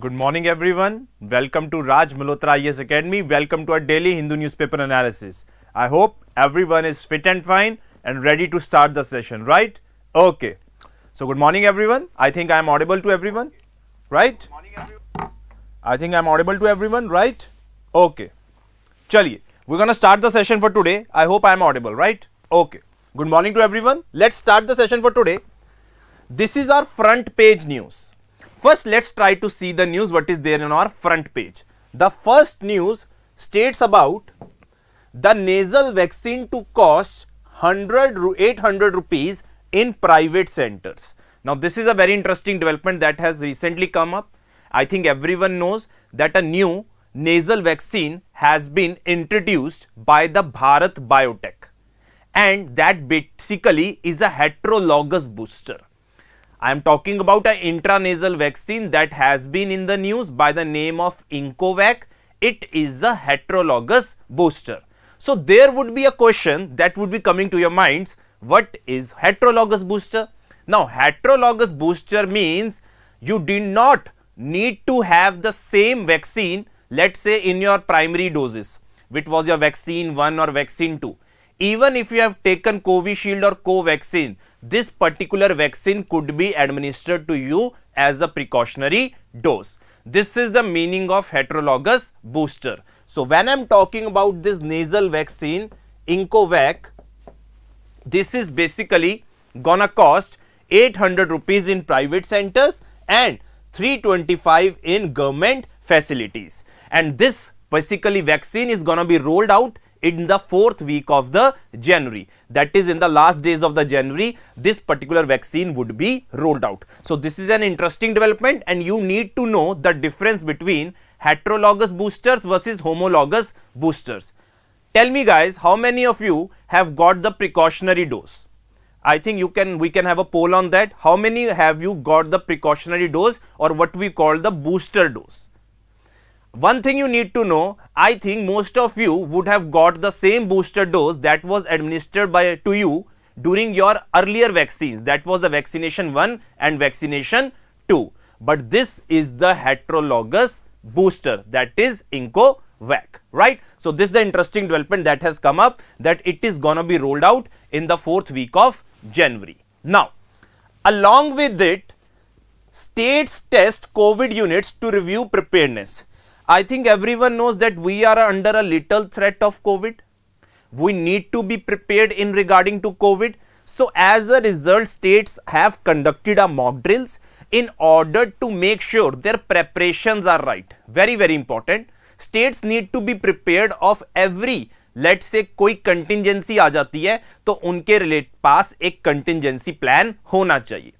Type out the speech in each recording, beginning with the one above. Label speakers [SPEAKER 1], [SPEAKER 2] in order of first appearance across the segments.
[SPEAKER 1] Good morning everyone. Welcome to Raj Malhotra IAS Academy. Welcome to our daily Hindu newspaper analysis. I hope everyone is fit and fine and ready to start the session, right? Okay. So good morning everyone. I think I am audible to everyone, right? I think I am audible to everyone, right? Okay. Chaliye. We're going to start the session for today. I hope I am audible, right? Okay. Good morning to everyone. Let's start the session for today. This is our front page news. First, let's try to see the news what is there on our front page. The first news states about the nasal vaccine to cost 800 rupees in private centers. Now, this is a very interesting development that has recently come up. I think everyone knows that a new nasal vaccine has been introduced by the Bharat Biotech, and that basically is a heterologous booster. I am talking about an intranasal vaccine that has been in the news by the name of Incovac. It is a heterologous booster. So there would be a question that would be coming to your minds. What is heterologous booster? Now, heterologous booster means you did not need to have the same vaccine, let's say in your primary doses, which was your vaccine 1 or vaccine 2. Even if you have taken Covishield or Covaxin, this particular vaccine could be administered to you as a precautionary dose. This is the meaning of heterologous booster. So when I am talking about this nasal vaccine, Incovac, this is basically gonna cost 800 rupees in private centers and 325 in government facilities. And this basically vaccine is gonna be rolled out in the 4th week of the January. That is, in the last days of the January, this particular vaccine would be rolled out. So this is an interesting development, and you need to know the difference between heterologous boosters versus homologous boosters. Tell me guys, how many of you have got the precautionary dose? I think we can have a poll on that. How many have you got the precautionary dose, or what we call the booster dose? One thing you need to know, I think most of you would have got the same booster dose that was administered to you during your earlier vaccines. That was the vaccination 1 and vaccination 2. But this is the heterologous booster, that is Incovac, right? So this is the interesting development that has come up, that it is gonna be rolled out in the 4th week of January. Now, along with it, states test COVID units to review preparedness. I think everyone knows that we are under a little threat of COVID. We need to be prepared in regarding to COVID. So as a result, states have conducted a mock drills in order to make sure their preparations are right. Very, very important. States need to be prepared of every, let's say कोई contingency आ जाती है तो उनके पास एक contingency plan होना चाहिए.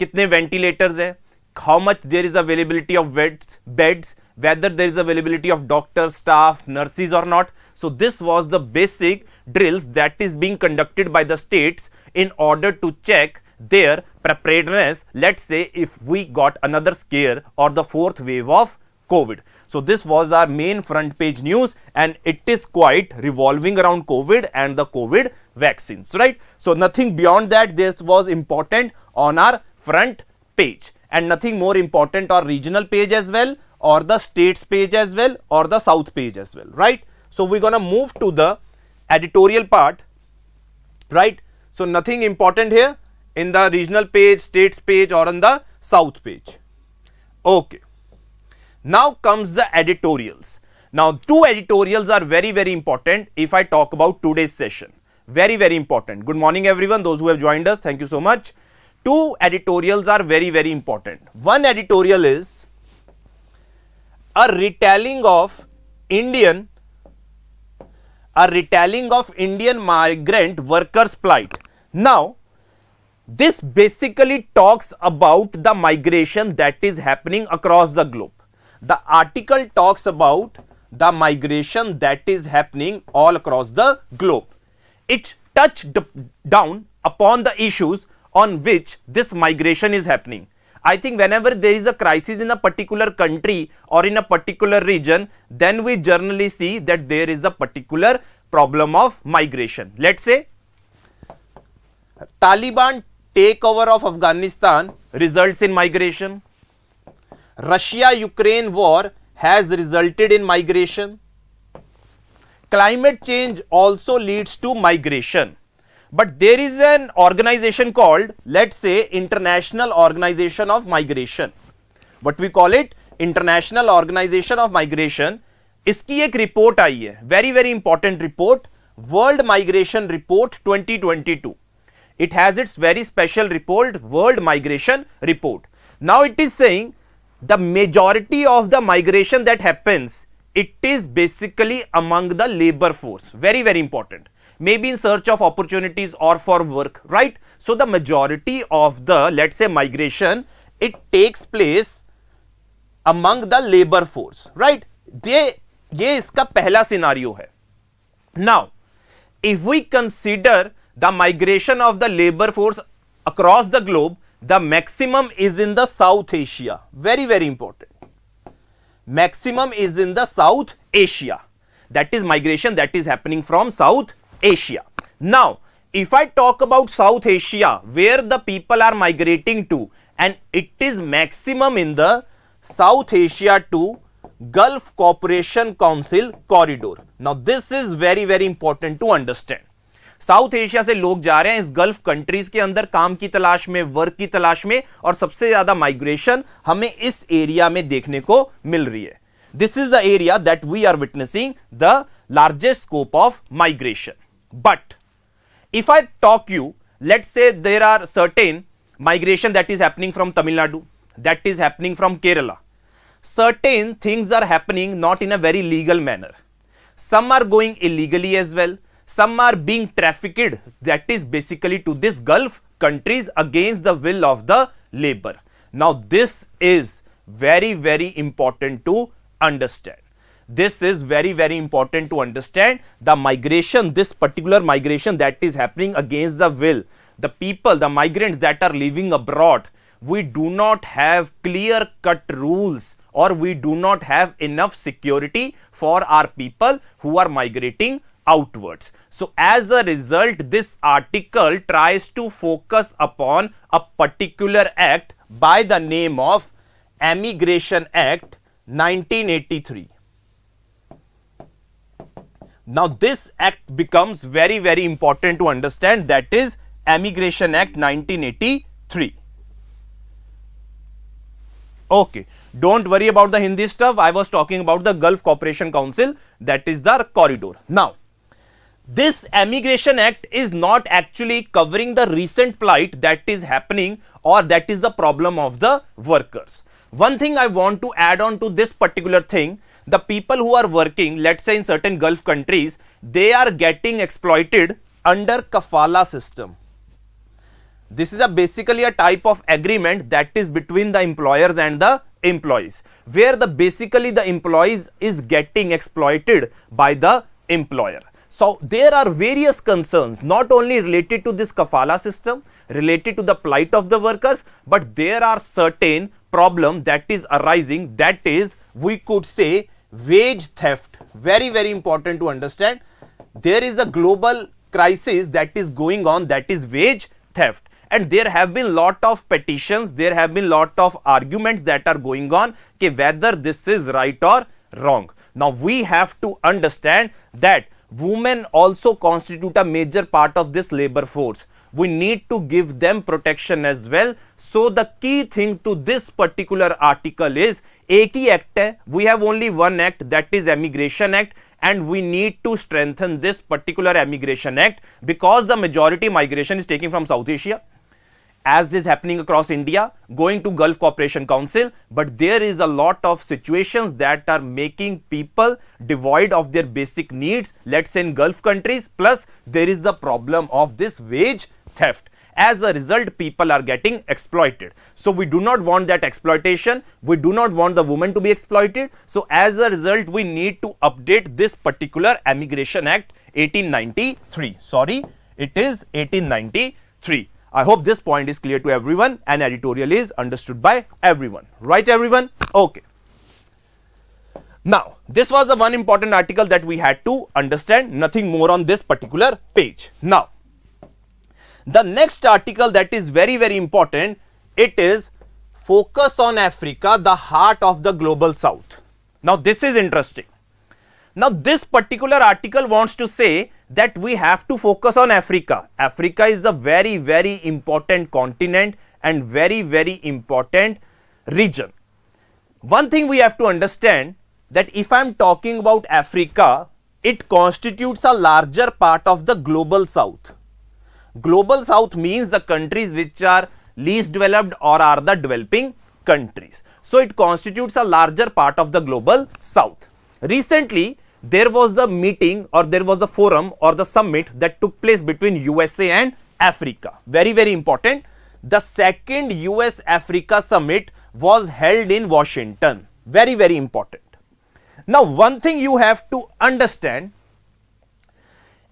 [SPEAKER 1] कितने ventilators है, how much there is availability of beds, whether there is availability of doctors, staff, nurses or not. So this was the basic drills that is being conducted by the states in order to check their preparedness, let's say if we got another scare or the 4th wave of COVID. So this was our main front page news, and it is quite revolving around COVID and the COVID vaccines, right? So nothing beyond that this was important on our front page, and nothing more important on regional page as well, or the states page as well, or the south page as well, right? So we're gonna move to the editorial part, right? So nothing important here in the regional page, states page, or on the south page. Okay. Now comes the editorials. Now 2 editorials are very, very important if I talk about today's session. Very, very important. Good morning everyone, those who have joined us, thank you so much. 2 editorials are very, very important. One editorial is a retelling of Indian migrant workers' plight. Now, this basically talks about the migration that is happening across the globe. The article talks about the migration that is happening all across the globe. It touched down upon the issues on which this migration is happening. I think whenever there is a crisis in a particular country or in a particular region, then we generally see that there is a particular problem of migration. Let's say Taliban takeover of Afghanistan results in migration. Russia-Ukraine war has resulted in migration. Climate change also leads to migration. But there is an organization called, let's say, International Organization of Migration. What we call it? International Organization of Migration. इसकी एक report आई है, very very important report, world migration report 2022. It has its very special report, World Migration Report. Now it is saying the majority of the migration that happens, it is basically among the labor force. Very very important. Maybe in search of opportunities or for work, right? So the majority of the, let's say, migration, it takes place among the labor force, right? ये इसका पहला scenario है. Now, if we consider the migration of the labor force across the globe, the maximum is in the South Asia. Very very important. Maximum is in the South Asia. That is migration that is happening from South Asia. Now, if I talk about South Asia, where the people are migrating to, and it is maximum in the South Asia to Gulf Cooperation Council corridor. Now this is very very important to understand. South Asia से लोग जा रहे हैं इस gulf countries के अंदर काम की तलाश में, वर्क की तलाश में, और सबसे ज्यादा माइग्रेशन हमें इस एरिया में देखने को मिल रही है. This is the area that we are witnessing the largest scope of migration. But if I talk you, let's say there are certain migration that is happening from Tamil Nadu, that is happening from Kerala. Certain things are happening not in a very legal manner. Some are going illegally as well. Some are being trafficked, that is basically to this Gulf countries against the will of the labor. Now this is very very important to understand. This is very very important to understand the migration, this particular migration that is happening against the will. The people, the migrants that are living abroad, we do not have clear cut rules, or we do not have enough security for our people who are migrating outwards. So as a result, this article tries to focus upon a particular act by the name of Emigration Act 1983. Now this act becomes very very important to understand, that is Emigration Act 1983. Okay, don't worry about the Hindi stuff. I was talking about the Gulf Cooperation Council, that is the corridor. Now, this Emigration Act is not actually covering the recent plight that is happening, or that is the problem of the workers. One thing I want to add on to this particular thing, the people who are working, let's say in certain Gulf countries, they are getting exploited under kafala system. This is basically a type of agreement that is between the employers and the employees, where basically the employees is getting exploited by the employer. So there are various concerns not only related to this kafala system, related to the plight of the workers, but there are certain problem that is arising, that is, we could say, wage theft. Very very important to understand. There is a global crisis that is going on, that is wage theft. And there have been lot of petitions, there have been lot of arguments that are going on whether this is right or wrong. Now we have to understand that women also constitute a major part of this labor force. We need to give them protection as well. So the key thing to this particular article is, एक ही act है, we have only one act, that is Emigration Act, and we need to strengthen this particular Emigration Act because the majority migration is taking from South Asia, as is happening across India, going to Gulf Cooperation Council, but there is a lot of situations that are making people devoid of their basic needs, let's say in Gulf countries, plus there is the problem of this wage theft. As a result, people are getting exploited. So we do not want that exploitation, we do not want the women to be exploited. So as a result, we need to update this particular Emigration Act 1893. Sorry, it is 1893. I hope this point is clear to everyone and editorial is understood by everyone. Right everyone? Okay. Now, this was the one important article that we had to understand, nothing more on this particular page. Now, the next article that is very very important, it is focus on Africa, the heart of the global south. Now this is interesting. Now this particular article wants to say that we have to focus on Africa. Africa is a very, very important continent and very, very important region. One thing we have to understand, that if I am talking about Africa, it constitutes a larger part of the global south. Global south means the countries which are least developed or are the developing countries. So it constitutes a larger part of the global south. Recently, there was the meeting, or there was a forum or the summit that took place between USA and Africa. Very, very important. The second US Africa summit was held in Washington. Very, very important. Now, one thing you have to understand,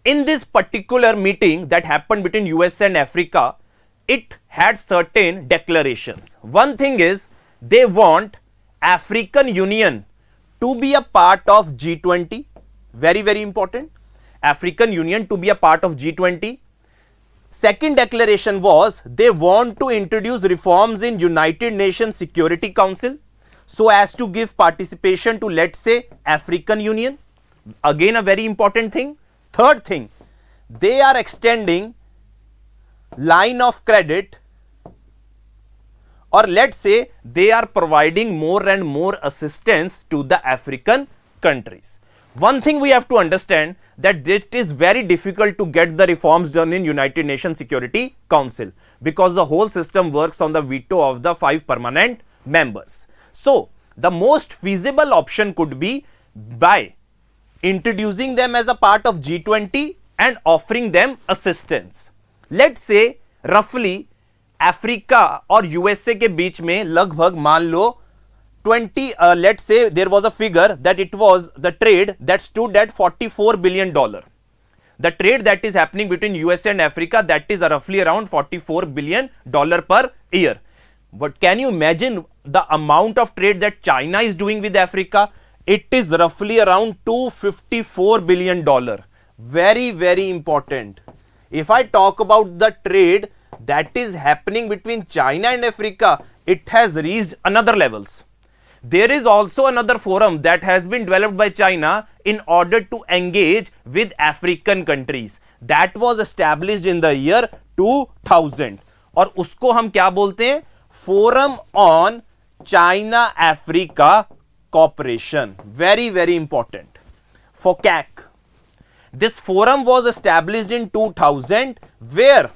[SPEAKER 1] in this particular meeting that happened between US and Africa, it had certain declarations. One thing is, they want African Union to be a part of G20, very, very important. African Union to be a part of G20. Second declaration was, they want to introduce reforms in United Nations Security Council so as to give participation to, let's say, African Union. Again, a very important thing. Third thing, they are extending line of credit, or let's say they are providing more and more assistance to the African countries. One thing we have to understand, that it is very difficult to get the reforms done in United Nations Security Council, because the whole system works on the veto of the 5 permanent members. So the most feasible option could be by introducing them as a part of G20 and offering them assistance. Let's say roughly Africa और USA के बीच में लगभग मान लो 20 let's say there was a figure that it was the trade that stood at $44 billion. The trade that is happening between USA and Africa, that is roughly around $44 billion per year. But can you imagine the amount of trade that China is doing with Africa? It is roughly around $254 billion. Very, very important. If I talk about the trade that is happening between China and Africa, it has reached another levels. There is also another forum that has been developed by China in order to engage with African countries. That was established in the year 2000 और उसको हम क्या बोलते हैं? Forum on China Africa Cooperation. Very, very important. FOCAC. This forum was established in 2000, where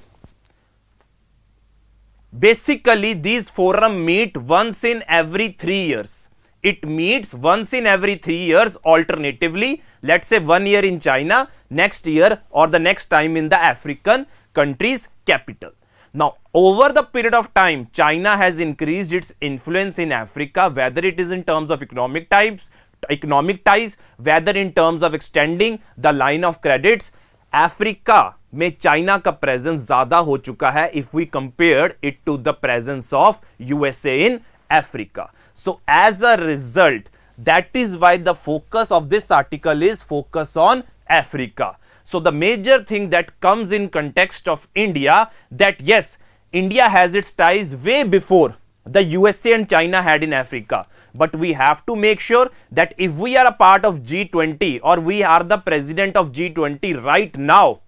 [SPEAKER 1] basically these forum meet once in every 3 years. It meets once in every 3 years alternatively. Let's say 1 year in China, next year or the next time in the African country's capital. Now, over the period of time, China has increased its influence in Africa, whether it is in terms of economic ties, whether in terms of extending the line of credits. Africa में China का presence ज्यादा हो चुका है if we compared it to the presence of USA in Africa. So as a result, that is why the focus of this article is focus on Africa. So the major thing that comes in context of India, that yes, India has its ties way before the USA and China had in Africa. But we have to make sure that if we are a part of G20 or we are the president of G20 right now,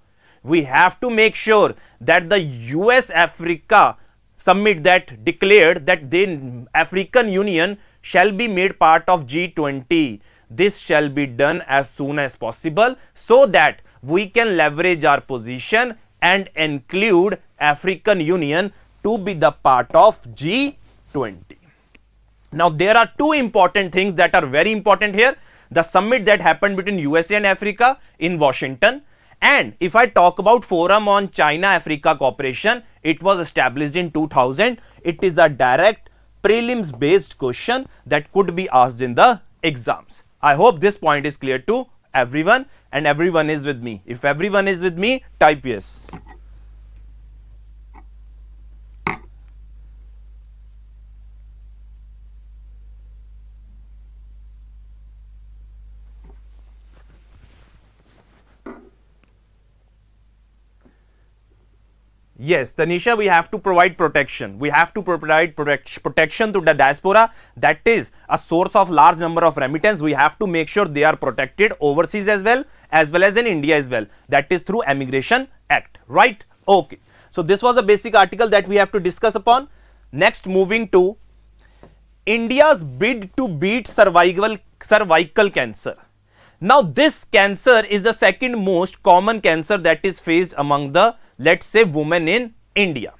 [SPEAKER 1] we have to make sure that the US Africa summit that declared that the African Union shall be made part of G20. This shall be done as soon as possible so that we can leverage our position and include African Union to be the part of G20. Now, there are two important things that are very important here. The summit that happened between USA and Africa in Washington. And if I talk about Forum on China-Africa Cooperation, it was established in 2000. It is a direct prelims based question that could be asked in the exams. I hope this point is clear to everyone and everyone is with me. If everyone is with me, type yes. Yes, Tanisha, we have to provide protection. We have to provide protection to the diaspora. That is a source of large number of remittance. We have to make sure they are protected overseas as well as in India as well. That is through Immigration Act, right? Okay. So this was a basic article that we have to discuss upon. Next, moving to India's bid to beat cervical cancer. Now, this cancer is the second most common cancer that is faced among the, let's say, women in India.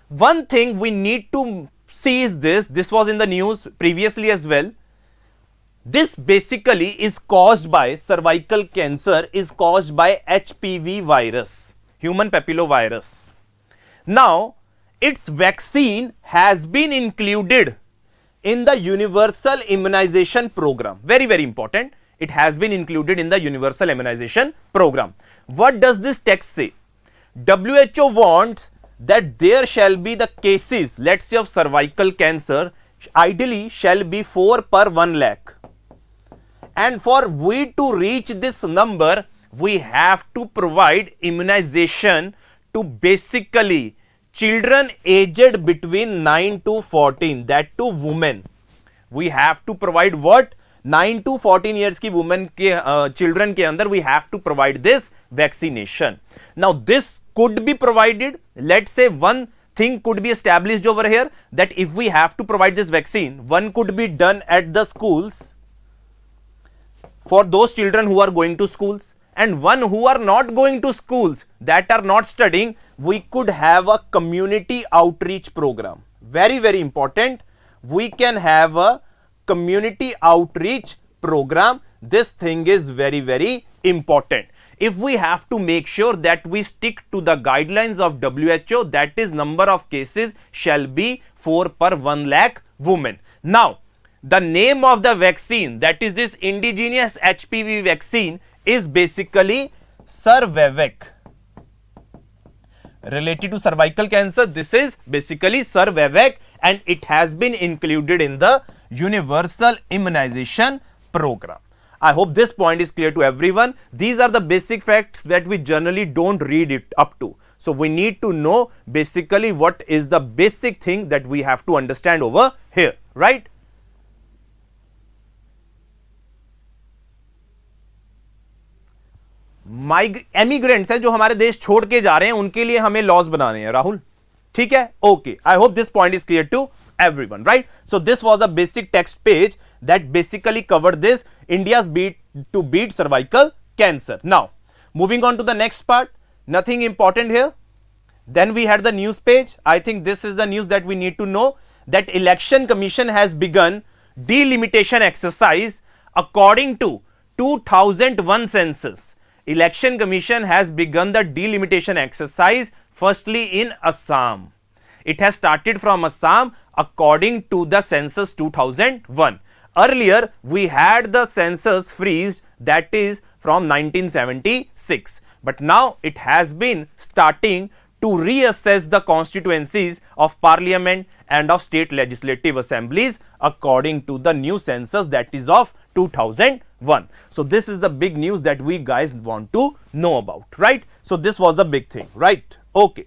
[SPEAKER 1] One thing we need to see is this was in the news previously as well. This basically is caused by, cervical cancer is caused by HPV virus, human papillovirus. Now, its vaccine has been included in the universal immunization program. Very, very important. It has been included in the universal immunization program. What does this text say? WHO wants that there shall be the cases, let's say, of cervical cancer, ideally shall be 4 per 1 lakh. And for we to reach this number, we have to provide immunization to basically children aged between 9 to 14, that to women. We have to provide what? 9 to 14 years की women के children के अंदर we have to provide this vaccination. Now this could be provided, let's say one thing could be established over here, that if we have to provide this vaccine, one could be done at the schools for those children who are going to schools, and one who are not going to schools, that are not studying, we could have a community outreach program. Very, very important. We can have a community outreach program. This thing is very, very important. If we have to make sure that we stick to the guidelines of WHO, that is number of cases shall be 4 per 1 lakh women. Now, the name of the vaccine, that is this indigenous HPV vaccine, is basically Cervavac. Related to cervical cancer, this is basically Cervavac, and it has been included in the universal immunization program. I hope this point is clear to everyone. These are the basic facts that we generally don't read it up to. So we need to know basically what is the basic thing that we have to understand over here, right? Emigrants हैं जो हमारे देश छोड़ के जा रहे हैं, उनके लिए हमें लॉज बनाने हैं, राहुल, ठीक है? Okay, I hope this point is clear to everyone, right? So this was a basic text page that basically covered this India's beat cervical cancer. Now moving on to the next part, nothing important here. Then we had the news page. I think this is the news that we need to know, that Election Commission has begun delimitation exercise according to 2001 census. Election Commission has begun the delimitation exercise firstly in Assam. It has started from Assam according to the census 2001. Earlier we had the census freeze, that is from 1976, but now it has been starting to reassess the constituencies of parliament and of state legislative assemblies according to the new census, that is of 2001. So this is the big news that we guys want to know about, right? So this was a big thing, right? Okay.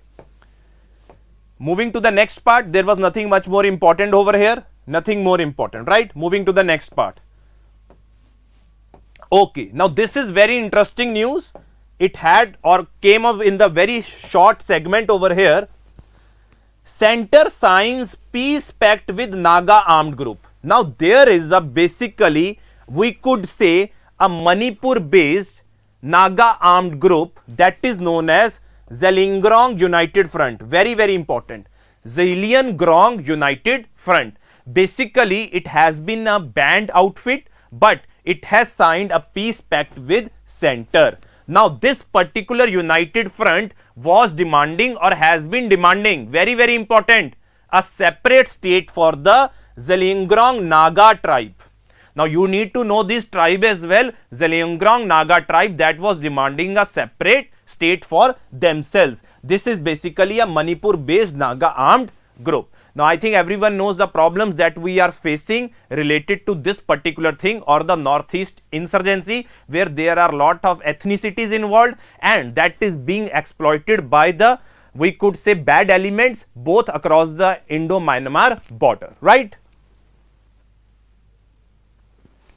[SPEAKER 1] Moving to the next part, there was nothing much more important over here, nothing more important, right? Moving to the next part. Okay, now this is very interesting news. It had or came up in the very short segment over here. Center signs peace pact with Naga armed group. Now there is a basically, we could say, a Manipur based Naga armed group that is known as Zeliangrong United Front. Very, very important. Zeliangrong United Front. Basically, it has been a banned outfit, but it has signed a peace pact with center. Now, this particular United Front was demanding or has been demanding, very, very important, a separate state for the Zeliangrong Naga tribe. Now, you need to know this tribe as well. Zeliangrong Naga tribe that was demanding a separate state for themselves. This is basically a Manipur based Naga armed group. Now I think everyone knows the problems that we are facing related to this particular thing, or the northeast insurgency, where there are a lot of ethnicities involved and that is being exploited by the we could say bad elements both across the Indo-Myanmar border, right?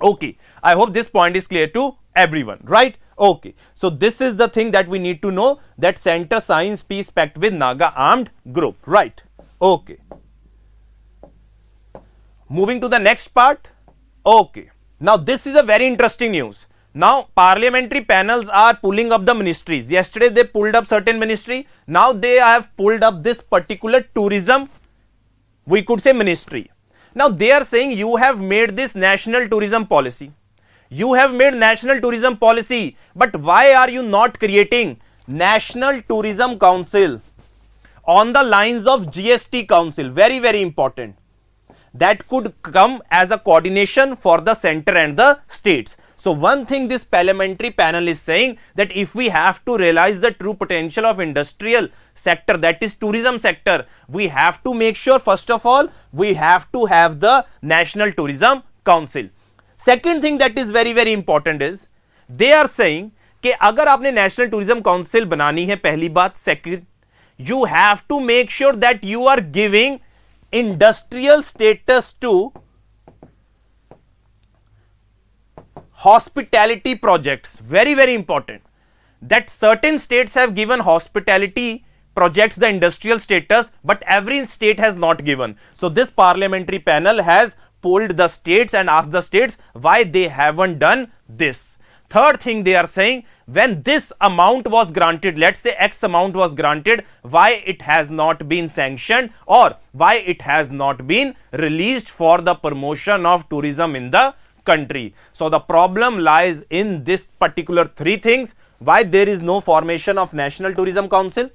[SPEAKER 1] Okay, I hope this point is clear to everyone, right? Okay, so this is the thing that we need to know, that center signs peace pact with Naga armed group, right? Okay. Moving to the next part. Okay, now this is a very interesting news. Now parliamentary panels are pulling up the ministries. Yesterday they pulled up certain ministry. Now they have pulled up this particular tourism, we could say, ministry. Now they are saying you have made this national tourism policy. You have made national tourism policy, but why are you not creating National Tourism Council on the lines of GST Council? Very, very important. That could come as a coordination for the center and the states. So one thing this parliamentary panel is saying, that if we have to realize the true potential of industrial sector, that is tourism sector, we have to make sure, first of all, we have to have the National Tourism Council. Second thing that is very, very important is, they are saying कि अगर आपने national tourism council बनानी है, पहली बात. Second, you have to make sure that you are giving industrial status to hospitality projects. Very, very important that certain states have given hospitality projects the industrial status, but every state has not given. So this parliamentary panel has polled the states and asked the states why they haven't done this. Third thing they are saying, when this amount was granted, let's say X amount was granted, why it has not been sanctioned or why it has not been released for the promotion of tourism in the country. So the problem lies in this particular three things: why there is no formation of National Tourism Council,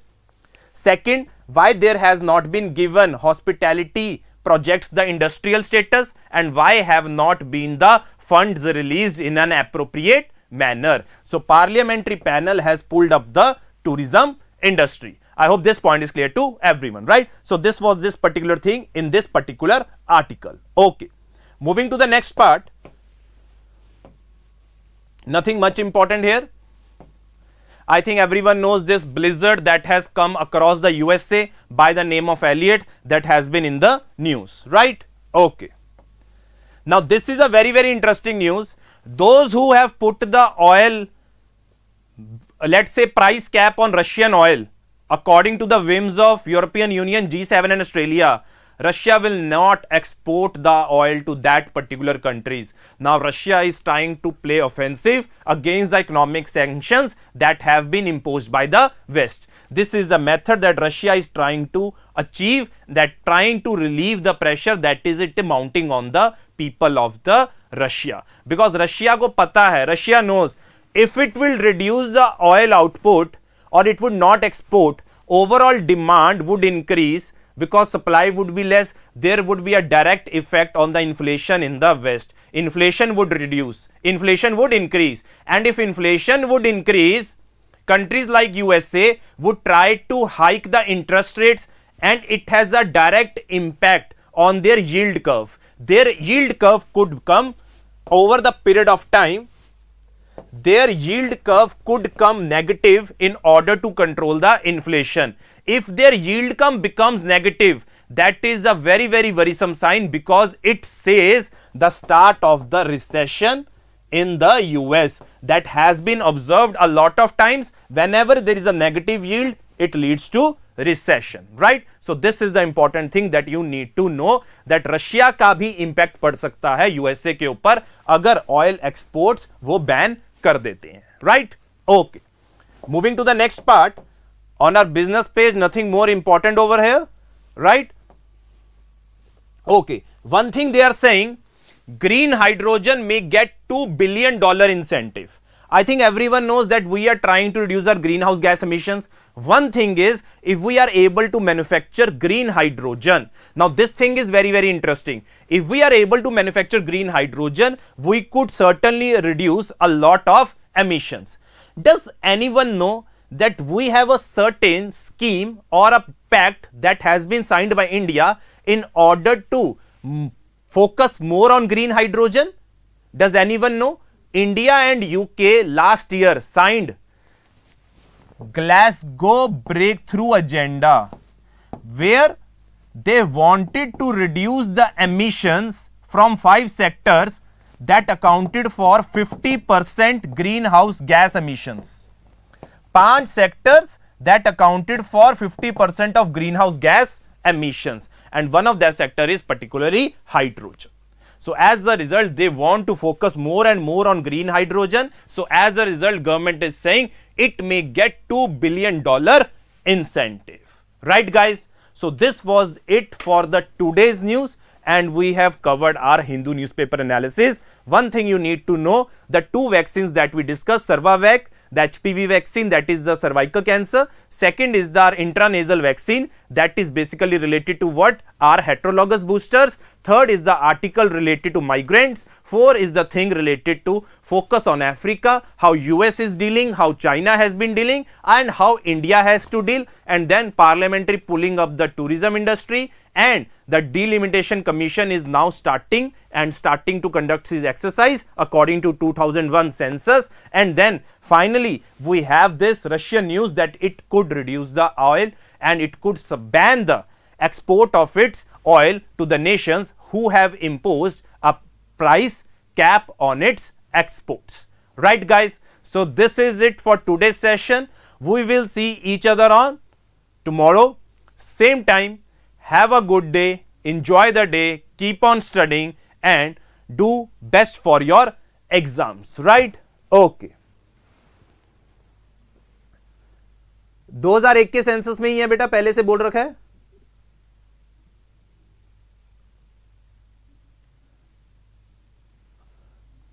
[SPEAKER 1] second, why there has not been given hospitality projects the industrial status, and why have not been the funds released in an appropriate manner. So parliamentary panel has pulled up the tourism industry. I hope this point is clear to everyone, right? So this was this particular thing in this particular article. Okay, moving to the next part. Nothing much important here. I think everyone knows this blizzard that has come across the USA by the name of Elliott, that has been in the news, right? Okay. Now this is a very, very interesting news. Those who have put the oil, let's say, price cap on Russian oil, according to the whims of European Union, G7 and Australia, Russia will not export the oil to that particular countries. Now Russia is trying to play offensive against the economic sanctions that have been imposed by the West. This is the method that Russia is trying to achieve, that trying to relieve the pressure that is it mounting on the people of the Russia. Because Russia को पता है, Russia knows if it will reduce the oil output or it would not export, overall demand would increase because supply would be less. There would be a direct effect on the inflation in the West. Inflation would reduce, inflation would increase, and if inflation would increase, countries like USA would try to hike the interest rates, and it has a direct impact on their yield curve. Their yield curve could come over the period of time, their yield curve could come negative in order to control the inflation. If their yield curve becomes negative, that is a very, very worrisome sign, because it says the start of the recession in the US. That has been observed a lot of times. Whenever there is a negative yield, it leads to recession, right? So this is the important thing that you need to know, that Russia का भी impact पड़ सकता है USA के ऊपर अगर oil exports वो ban कर देते हैं, right? Okay, moving to the next part. On our business page, nothing more important over here, right? Okay, one thing they are saying, green hydrogen may get $2 billion incentive. I think everyone knows that we are trying to reduce our greenhouse gas emissions. One thing is, if we are able to manufacture green hydrogen, now this thing is very, very interesting. If we are able to manufacture green hydrogen, we could certainly reduce a lot of emissions. Does anyone know that we have a certain scheme or a pact that has been signed by India in order to focus more on green hydrogen? Does anyone know? India and UK last year signed Glasgow Breakthrough Agenda, where they wanted to reduce the emissions from 5 sectors that accounted for 50% greenhouse gas emissions. 5 sectors that accounted for 50% of greenhouse gas emissions, and one of that sector is particularly hydrogen. So as a result, they want to focus more and more on green hydrogen. So as a result, government is saying it may get $2 billion incentive. Right, guys? So this was it for the today's news, and we have covered our Hindu newspaper analysis. One thing you need to know, the 2 vaccines that we discussed, Cervavac, the HPV vaccine, that is the cervical cancer. Second is the intranasal vaccine, that is basically related to what? Our heterologous boosters. Third is the article related to migrants. 4 is the thing related to focus on Africa, how US is dealing, how China has been dealing, and how India has to deal, and then parliamentary pulling up the tourism industry, and the delimitation commission is now starting to conduct its exercise according to 2001 census. And then finally we have this Russian news that it could reduce the oil and it could ban the export of its oil to the nations who have imposed a price cap on its exports. Right, guys? So this is it for today's session. We will see each other on tomorrow, same time. Have a good day, enjoy the day, keep on studying and do best for your exams, right? Okay. 2001 के census में ही है बेटा, पहले से बोल रखा है.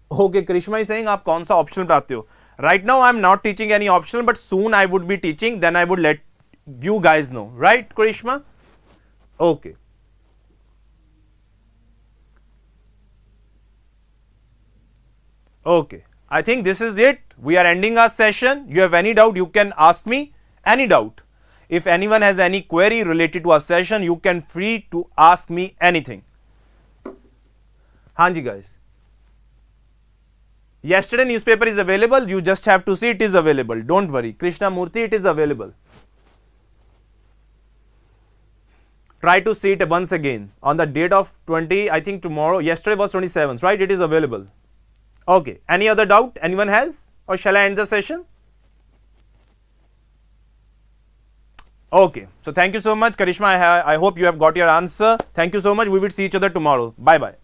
[SPEAKER 1] Okay, Krishma is saying आप कौन सा ऑप्शनल पढ़ाते हो? Right now I am not teaching any optional, but soon I would be teaching, then I would let you guys know, right, Krishma? Okay. Okay, I think this is it. We are ending our session. You have any doubt, you can ask me any doubt. If anyone has any query related to our session, you can free to ask me anything. Hanji guys. Yesterday newspaper is available. You just have to see it is available. Don't worry. Krishna Murthy, it is available. Try to see it once again on the date of 20, I think tomorrow, yesterday was 27th, right? It is available. Okay, any other doubt anyone has, or shall I end the session? Okay, so thank you so much, Karishma. I hope you have got your answer. Thank you so much. We will see each other tomorrow. Bye bye.